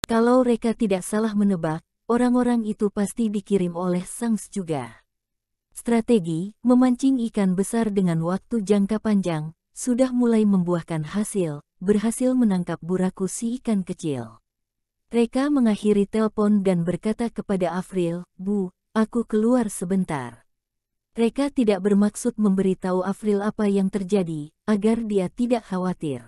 Kalau Reka tidak salah menebak, orang-orang itu pasti dikirim oleh Sangs juga. Strategi memancing ikan besar dengan waktu jangka panjang sudah mulai membuahkan hasil, berhasil menangkap buraku si ikan kecil. Reka mengakhiri telepon dan berkata kepada Afril, "Bu, aku keluar sebentar." Reka tidak bermaksud memberitahu Afril apa yang terjadi, agar dia tidak khawatir.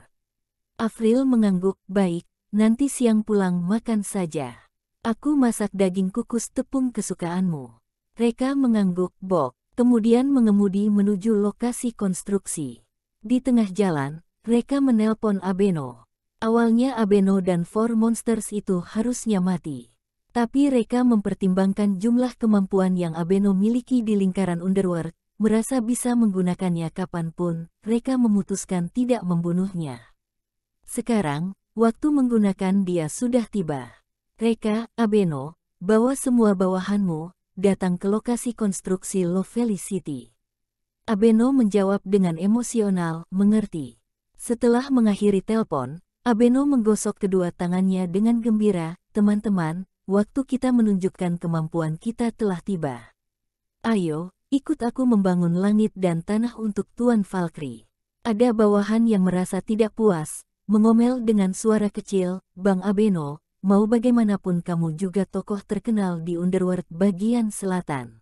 Afril mengangguk, "Baik, nanti siang pulang makan saja. Aku masak daging kukus tepung kesukaanmu." Reka mengangguk, "Bok," kemudian mengemudi menuju lokasi konstruksi. Di tengah jalan, Reka menelpon Abeno. Awalnya Abeno dan Four Monsters itu harusnya mati. Tapi Reka mempertimbangkan jumlah kemampuan yang Abeno miliki di lingkaran Underworld, merasa bisa menggunakannya kapanpun, Reka memutuskan tidak membunuhnya. Sekarang, waktu menggunakan dia sudah tiba. "Reka, Abeno, bawa semua bawahanmu, datang ke lokasi konstruksi Love Valley City." Abeno menjawab dengan emosional, "Mengerti." Setelah mengakhiri telepon, Abeno menggosok kedua tangannya dengan gembira, "Teman-teman, waktu kita menunjukkan kemampuan kita telah tiba. Ayo, ikut aku membangun langit dan tanah untuk Tuan Valkyrie." Ada bawahan yang merasa tidak puas, mengomel dengan suara kecil, "Bang Abeno, mau bagaimanapun kamu juga tokoh terkenal di Underworld bagian selatan.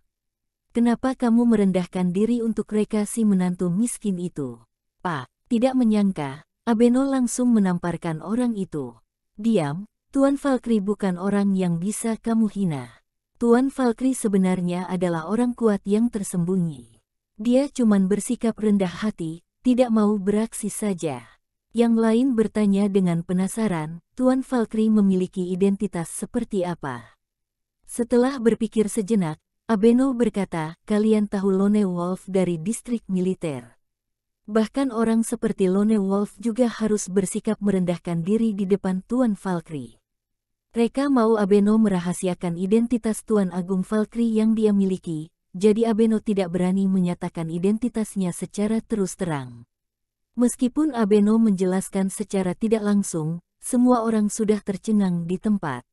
Kenapa kamu merendahkan diri untuk Reka si menantu miskin itu?" "Pak, tidak menyangka." Abeno langsung menamparkan orang itu. "Diam, Tuan Valkyrie bukan orang yang bisa kamu hina. Tuan Valkyrie sebenarnya adalah orang kuat yang tersembunyi. Dia cuman bersikap rendah hati, tidak mau beraksi saja." Yang lain bertanya dengan penasaran, Tuan Valkyrie memiliki identitas seperti apa? Setelah berpikir sejenak, Abeno berkata, "Kalian tahu Lone Wolf dari distrik militer. Bahkan orang seperti Lone Wolf juga harus bersikap merendahkan diri di depan Tuan Valkyrie." Reka mau Abeno merahasiakan identitas Tuan Agung Valkyrie yang dia miliki, jadi Abeno tidak berani menyatakan identitasnya secara terus terang. Meskipun Abeno menjelaskan secara tidak langsung, semua orang sudah tercengang di tempat.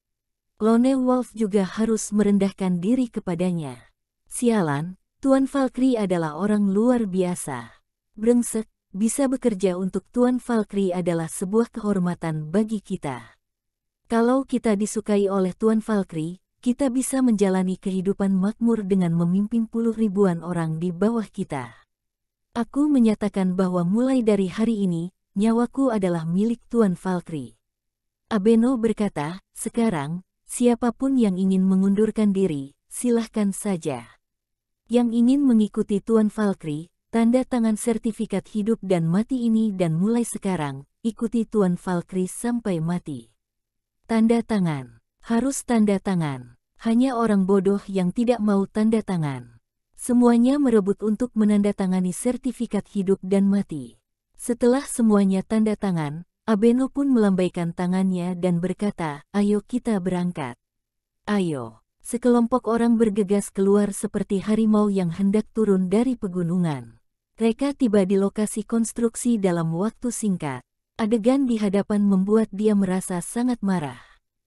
Lone Wolf juga harus merendahkan diri kepadanya. Sialan, Tuan Valkyrie adalah orang luar biasa. Brengsek, bisa bekerja untuk Tuan Valkyrie adalah sebuah kehormatan bagi kita. Kalau kita disukai oleh Tuan Valkyrie, kita bisa menjalani kehidupan makmur dengan memimpin puluh ribuan orang di bawah kita. Aku menyatakan bahwa mulai dari hari ini, nyawaku adalah milik Tuan Valkyrie." Abeno berkata, "Sekarang, siapapun yang ingin mengundurkan diri, silahkan saja. Yang ingin mengikuti Tuan Valkyrie, tanda tangan sertifikat hidup dan mati ini dan mulai sekarang, ikuti Tuan Valkyrie sampai mati." Tanda tangan. Harus tanda tangan. Hanya orang bodoh yang tidak mau tanda tangan. Semuanya merebut untuk menandatangani sertifikat hidup dan mati. Setelah semuanya tanda tangan, Abeno pun melambaikan tangannya dan berkata, "Ayo kita berangkat." "Ayo." Sekelompok orang bergegas keluar seperti harimau yang hendak turun dari pegunungan. Reka tiba di lokasi konstruksi dalam waktu singkat. Adegan di hadapan membuat dia merasa sangat marah.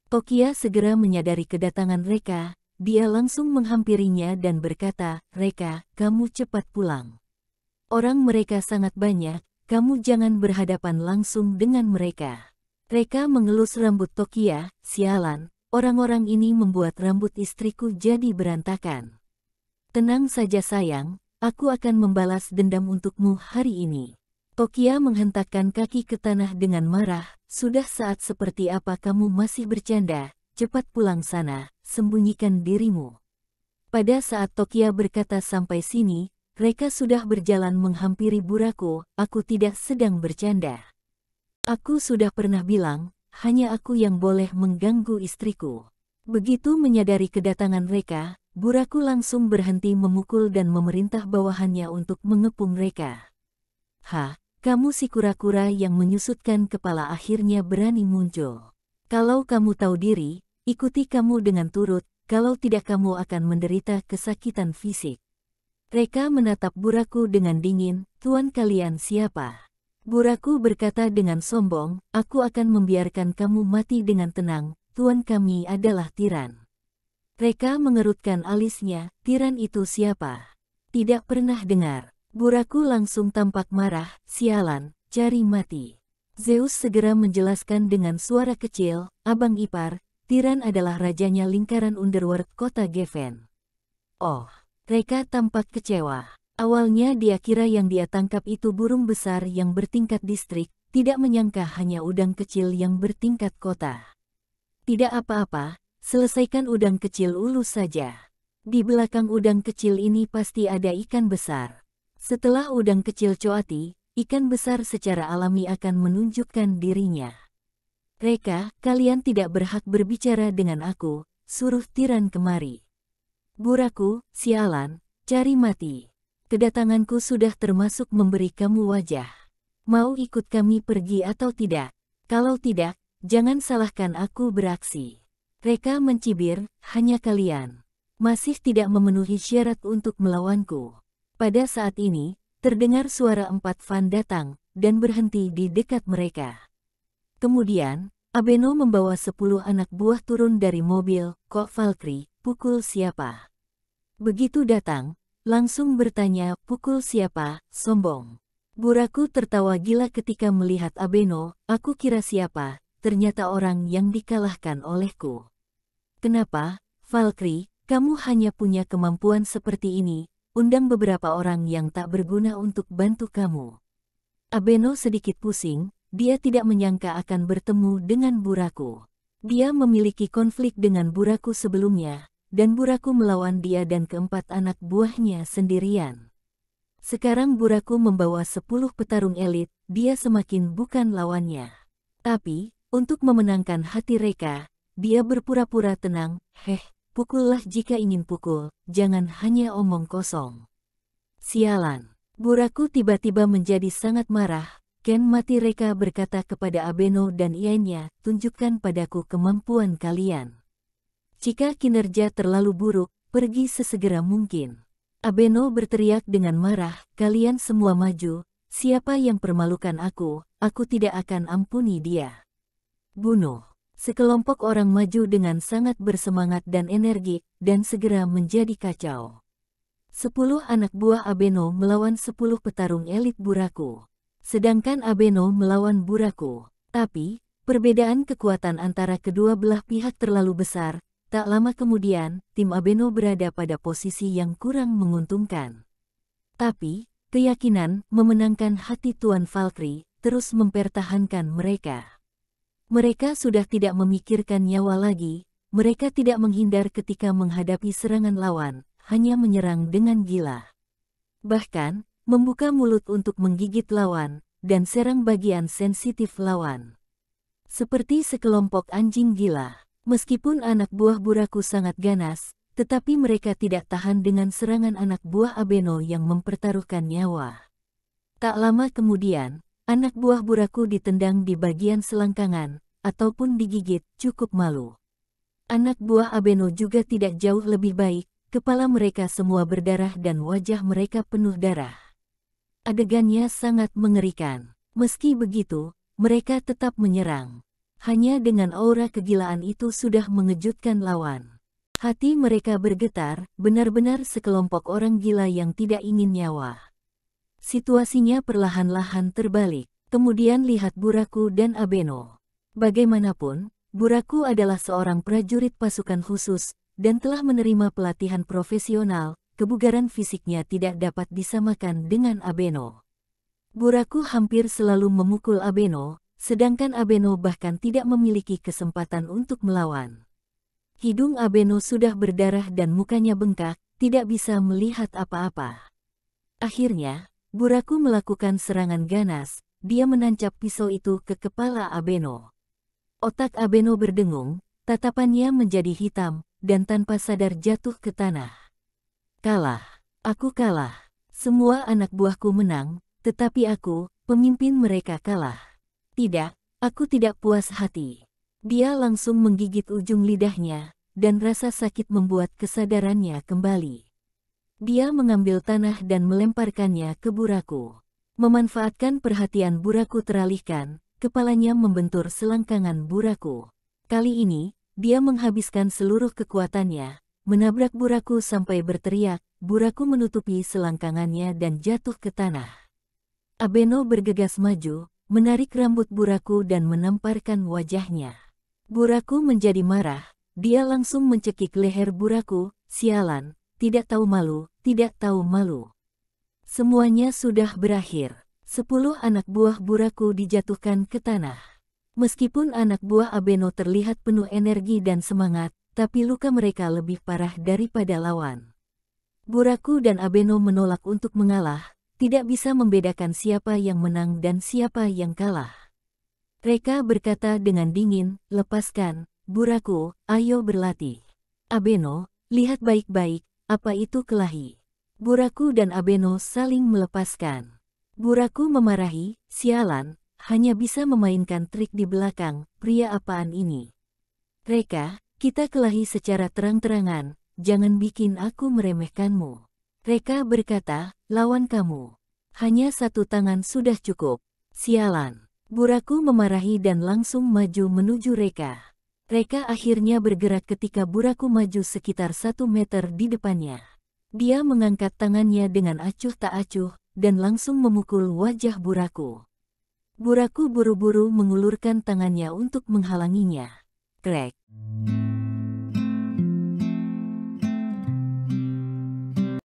Tokia segera menyadari kedatangan Reka. Dia langsung menghampirinya dan berkata, "Reka, kamu cepat pulang. Orang mereka sangat banyak, kamu jangan berhadapan langsung dengan mereka." Reka mengelus rambut Tokia, "Sialan, orang-orang ini membuat rambut istriku jadi berantakan." "Tenang saja sayang, aku akan membalas dendam untukmu hari ini." Tokia menghentakkan kaki ke tanah dengan marah, "Sudah saat seperti apa kamu masih bercanda? Cepat pulang sana, sembunyikan dirimu." Pada saat Tokia berkata sampai sini, Reka sudah berjalan menghampiri buraku. "Aku tidak sedang bercanda. Aku sudah pernah bilang, hanya aku yang boleh mengganggu istriku." Begitu menyadari kedatangan Reka, buraku langsung berhenti memukul dan memerintah bawahannya untuk mengepung Reka. Kamu si kura-kura yang menyusutkan kepala akhirnya berani muncul. Kalau kamu tahu diri, ikuti kamu dengan turut, kalau tidak kamu akan menderita kesakitan fisik." Reka menatap buraku dengan dingin, "Tuan kalian siapa?" Buraku berkata dengan sombong, "Aku akan membiarkan kamu mati dengan tenang, tuan kami adalah tiran. Reka mengerutkan alisnya, tiran itu siapa? Tidak pernah dengar. Buraku langsung tampak marah, sialan, cari mati. Zeus segera menjelaskan dengan suara kecil, Abang ipar, tiran adalah rajanya lingkaran underworld kota Geffen. Oh, Reka tampak kecewa. Awalnya dia kira yang dia tangkap itu burung besar yang bertingkat distrik, tidak menyangka hanya udang kecil yang bertingkat kota. Tidak apa-apa, selesaikan udang kecil ulu saja. Di belakang udang kecil ini pasti ada ikan besar. Setelah udang kecil coati, ikan besar secara alami akan menunjukkan dirinya. Reka, kalian tidak berhak berbicara dengan aku, suruh tiran kemari. Buraku, sialan, cari mati. Kedatanganku sudah termasuk memberi kamu wajah. Mau ikut kami pergi atau tidak? Kalau tidak, jangan salahkan aku beraksi. Reka mencibir, hanya kalian masih tidak memenuhi syarat untuk melawanku. Pada saat ini, terdengar suara 4 van datang dan berhenti di dekat mereka. Kemudian, Abeno membawa 10 anak buah turun dari mobil. Kok Valkyrie, pukul siapa? Begitu datang, langsung bertanya, pukul siapa, sombong. Buraku tertawa gila ketika melihat Abeno, aku kira siapa, ternyata orang yang dikalahkan olehku. Kenapa, Valkyrie, kamu hanya punya kemampuan seperti ini, undang beberapa orang yang tak berguna untuk bantu kamu. Abeno sedikit pusing, dia tidak menyangka akan bertemu dengan Buraku. Dia memiliki konflik dengan Buraku sebelumnya, dan Buraku melawan dia dan keempat anak buahnya sendirian. Sekarang Buraku membawa 10 petarung elit, dia semakin bukan lawannya. Tapi, untuk memenangkan hati Reka, dia berpura-pura tenang, pukullah jika ingin pukul, jangan hanya omong kosong. Sialan. Buraku tiba-tiba menjadi sangat marah, Ken mati Reka berkata kepada Abeno dan ianya, tunjukkan padaku kemampuan kalian. Jika kinerja terlalu buruk, pergi sesegera mungkin. Abeno berteriak dengan marah, kalian semua maju, siapa yang permalukan aku tidak akan ampuni dia. Bunuh. Sekelompok orang maju dengan sangat bersemangat dan energik, dan segera menjadi kacau. 10 anak buah Abeno melawan 10 petarung elit Buraku. Sedangkan Abeno melawan Buraku. Tapi, perbedaan kekuatan antara kedua belah pihak terlalu besar. Tak lama kemudian, tim Abeno berada pada posisi yang kurang menguntungkan. Tapi, keyakinan memenangkan hati Tuan Valkyrie terus mempertahankan mereka. Mereka sudah tidak memikirkan nyawa lagi, mereka tidak menghindar ketika menghadapi serangan lawan, hanya menyerang dengan gila. Bahkan, membuka mulut untuk menggigit lawan, dan serang bagian sensitif lawan. Seperti sekelompok anjing gila. Meskipun anak buah Buraku sangat ganas, tetapi mereka tidak tahan dengan serangan anak buah Abeno yang mempertaruhkan nyawa. Tak lama kemudian, anak buah Buraku ditendang di bagian selangkangan, ataupun digigit, cukup malu. Anak buah Abeno juga tidak jauh lebih baik, kepala mereka semua berdarah dan wajah mereka penuh darah. Adegannya sangat mengerikan. Meski begitu, mereka tetap menyerang. Hanya dengan aura kegilaan itu sudah mengejutkan lawan. Hati mereka bergetar, benar-benar sekelompok orang gila yang tidak ingin nyawa. Situasinya perlahan-lahan terbalik. Kemudian lihat Buraku dan Abeno. Bagaimanapun, Buraku adalah seorang prajurit pasukan khusus, dan telah menerima pelatihan profesional, kebugaran fisiknya tidak dapat disamakan dengan Abeno. Buraku hampir selalu memukul Abeno, sedangkan Abeno bahkan tidak memiliki kesempatan untuk melawan. Hidung Abeno sudah berdarah dan mukanya bengkak, tidak bisa melihat apa-apa. Akhirnya, Buraku melakukan serangan ganas, dia menancap pisau itu ke kepala Abeno. Otak Abeno berdengung, tatapannya menjadi hitam, dan tanpa sadar jatuh ke tanah. Kalah, aku kalah. Semua anak buahku menang, tetapi aku, pemimpin mereka kalah. Tidak, aku tidak puas hati. Dia langsung menggigit ujung lidahnya, dan rasa sakit membuat kesadarannya kembali. Dia mengambil tanah dan melemparkannya ke Buraku. Memanfaatkan perhatian Buraku teralihkan, kepalanya membentur selangkangan Buraku. Kali ini, dia menghabiskan seluruh kekuatannya, menabrak Buraku sampai berteriak. Buraku menutupi selangkangannya dan jatuh ke tanah. Abeno bergegas maju, menarik rambut Buraku dan menamparkan wajahnya. Buraku menjadi marah, dia langsung mencekik leher Buraku. Sialan, tidak tahu malu, tidak tahu malu. Semuanya sudah berakhir. 10 anak buah Buraku dijatuhkan ke tanah. Meskipun anak buah Abeno terlihat penuh energi dan semangat, tapi luka mereka lebih parah daripada lawan. Buraku dan Abeno menolak untuk mengalah, tidak bisa membedakan siapa yang menang dan siapa yang kalah. Mereka berkata dengan dingin, lepaskan, Buraku, ayo berlatih. Abeno, lihat baik-baik, apa itu kelahi? Buraku dan Abeno saling melepaskan. Buraku memarahi, sialan, hanya bisa memainkan trik di belakang, pria apaan ini? Reka, kita kelahi secara terang-terangan, jangan bikin aku meremehkanmu. Reka berkata, lawan kamu. Hanya satu tangan sudah cukup. Sialan. Buraku memarahi dan langsung maju menuju Reka. Reka akhirnya bergerak ketika Buraku maju sekitar 1 meter di depannya. Dia mengangkat tangannya dengan acuh tak acuh, dan langsung memukul wajah Buraku. Buraku buru-buru mengulurkan tangannya untuk menghalanginya. Krek.